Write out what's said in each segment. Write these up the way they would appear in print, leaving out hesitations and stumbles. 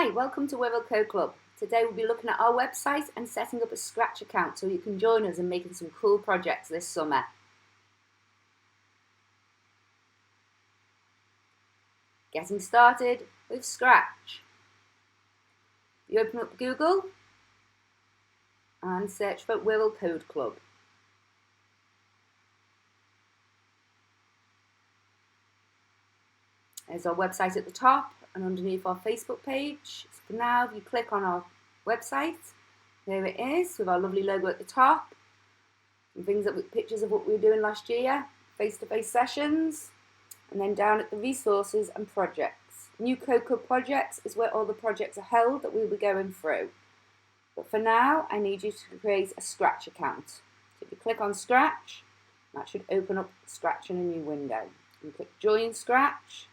Hi, welcome to Wirral Code Club. Today we'll be looking at our website and setting up a Scratch account so you can join us in making some cool projects this summer. Getting started with Scratch. You open up Google and search for Wirral Code Club. There's our website at the top and underneath our Facebook page. So for now, if you click on our website, there it is with our lovely logo at the top. And things that with pictures of what we were doing last year, face-to-face sessions, and then down at the resources and projects. New Code Club projects is where all the projects are held that we'll be going through. But for now, I need you to create a Scratch account. So if you click on Scratch, that should open up Scratch in a new window. You click Join Scratch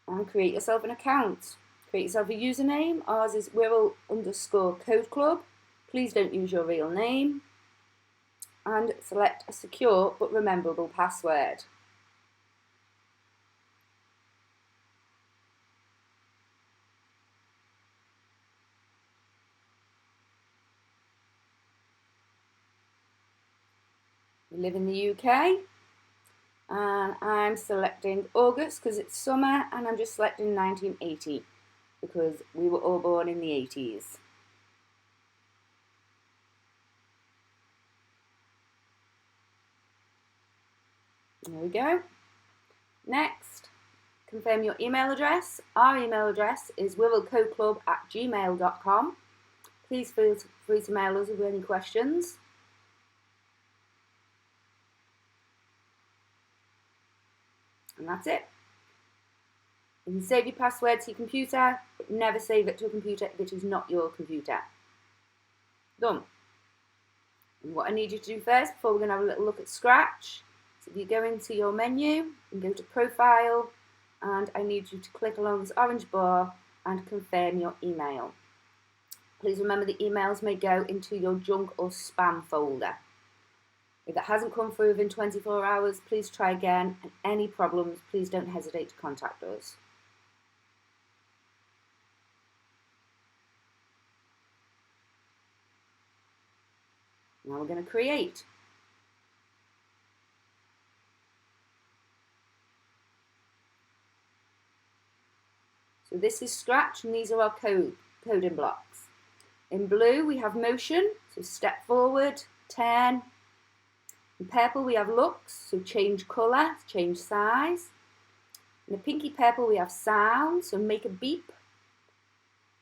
and create yourself an account. Create yourself a username. Ours is Wirral_Code Club. Please don't use your real name. And select a secure but rememberable password. We live in the UK. And I'm selecting August because it's summer, and I'm just selecting 1980 because we were all born in the 80s. There we go. Next, confirm your email address. Our email address is wirralcodeclub@gmail.com. Please feel free to mail us with any questions. And that's it. You can save your password to your computer, but never save it to a computer if it is not your computer. Done. And what I need you to do first, before we're going to have a little look at Scratch, so if you go into your menu and go to Profile, and I need you to click along this orange bar and confirm your email. Please remember the emails may go into your junk or spam folder. If it hasn't come through within 24 hours, please try again, and any problems, please don't hesitate to contact us. Now we're going to create. So this is Scratch, and these are our coding blocks. In blue we have motion, so step forward, turn. In purple we have looks, so change colour, change size. In the pinky purple we have sound, so make a beep.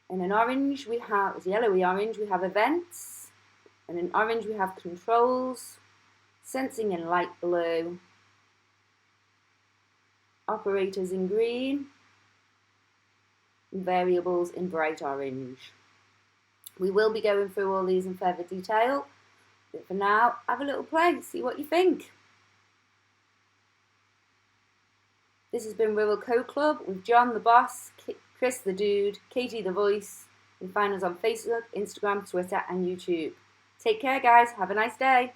And in orange we have, yellowy orange, we have events. And in orange we have controls, sensing in light blue, operators in green, and variables in bright orange. We will be going through all these in further detail. But for now, have a little play, see what you think. This has been Wirral Code Club with John the Boss, Chris the Dude, Katie the Voice. You can find us on Facebook, Instagram, Twitter and YouTube. Take care guys, have a nice day.